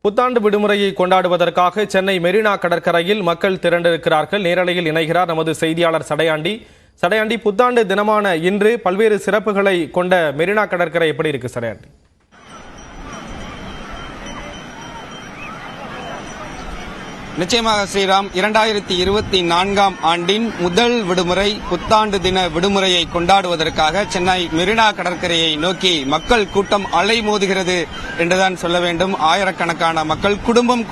புத்தாண்டு விடுமுறையை கொண்டாடுவதற்காக சென்னை மெரினா கடற்கரையில் மக்கள் திரண்டிருக்கிறார்கள். நேரலையில் இணைகிறார் நமது செய்தியாளர் சடையாண்டி. சடையாண்டி, புத்தாண்டு தினமான இன்று பல்வேறு சிறப்புகளை கொண்ட மெரினா கடற்கரை எப்படி இருக்கு சடையாண்டி? நிச்சயமாக ஸ்ரீராம், 2024ஆம் ஆண்டின் முதல் விடுமுறை புத்தாண்டு தின விடுமுறையை கொண்டாடுவதற்காக சென்னை மெரினா கடற்கரையை நோக்கி மக்கள் கூட்டம் அலைமோதுகிறது என்றுதான் சொல்ல வேண்டும். ஆயிரக்கணக்கான மக்கள்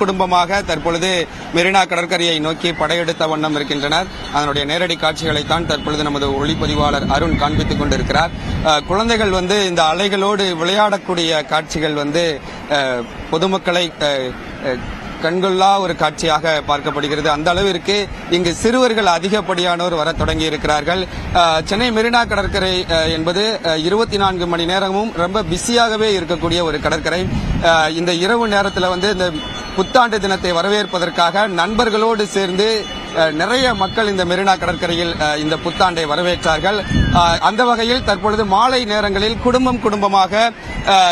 குடும்பமாக தற்பொழுது மெரினா கடற்கரையை நோக்கி படையெடுத்த வண்ணம் இருக்கின்றனர். அதனுடைய நேரடி காட்சிகளைத்தான் தற்பொழுது நமது ஒளிப்பதிவாளர் அருண் காண்பித்துக் கொண்டிருக்கிறார். குழந்தைகள் இந்த அலைகளோடு விளையாடக்கூடிய காட்சிகள் பொதுமக்களை கண்கொள்ளா ஒரு காட்சியாக பார்க்கப்படுகிறது. அந்த அளவிற்கு இங்கு சிறுவர்கள் அதிகப்படியானோர் வர தொடங்கி இருக்கிறார்கள். சென்னை மெரினா கடற்கரை என்பது 24 மணி நேரமும் ரொம்ப பிஸியாகவே இருக்கக்கூடிய ஒரு கடற்கரை. இந்த இரவு நேரத்தில் இந்த புத்தாண்டு தினத்தை வரவேற்பதற்காக நண்பர்களோடு சேர்ந்து நிறைய மக்கள் இந்த மெரினா கடற்கரையில் இந்த புத்தாண்டை வரவேற்றார்கள். அந்த வகையில் தற்பொழுது மாலை நேரங்களில் குடும்பமாக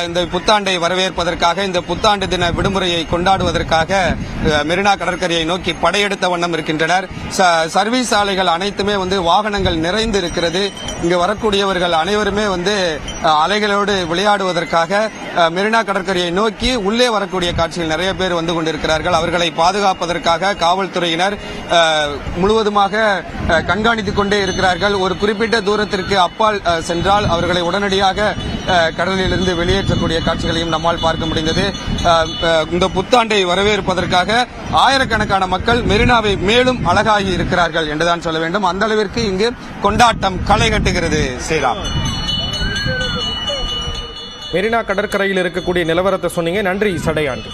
இந்த புத்தாண்டை வரவேற்பதற்காக, இந்த புத்தாண்டு தின விடுமுறையை கொண்டாடுவதற்காக மெரினா கடற்கரையை நோக்கி படையெடுத்த வண்ணம் இருக்கின்றனர். சர்வீஸ் சாலைகள் அனைத்துமே வாகனங்கள் நிறைந்து இருக்கிறது. இங்கு வரக்கூடியவர்கள் அனைவருமே அலைகளோடு விளையாடுவதற்காக மெரினா கடற்கரையை நோக்கி உள்ளே வரக்கூடிய காட்சிகள் நிறைய பேர் வந்து கொண்டிருக்கிறார்கள். அவர்களை பாதுகாப்பதற்காக காவல்துறையினர் முழுவதுமாக கண்காணித்துக் கொண்டே இருக்கிறார்கள். ஒரு குறிப்பிட்ட தூரத்திற்கு அப்பால் சென்றால் அவர்களை உடனடியாக கடலிலிருந்து வெளியேற்றக்கூடிய காட்சிகளையும் நம்மால் பார்க்க முடிந்தது. இந்த புத்தாண்டை வரவேற்பதற்காக ஆயிரக்கணக்கான மக்கள் மெரினாவை மேலும் அழகாகி இருக்கிறார்கள் என்றுதான் சொல்ல வேண்டும். அந்த அளவிற்கு இங்கு கொண்டாட்டம் களை கட்டுகிறது. ஸ்ரீராம், மெரினா கடற்கரையில் இருக்கக்கூடிய நிலவரத்தை சொன்னீங்க. நன்றி சடையாண்டி.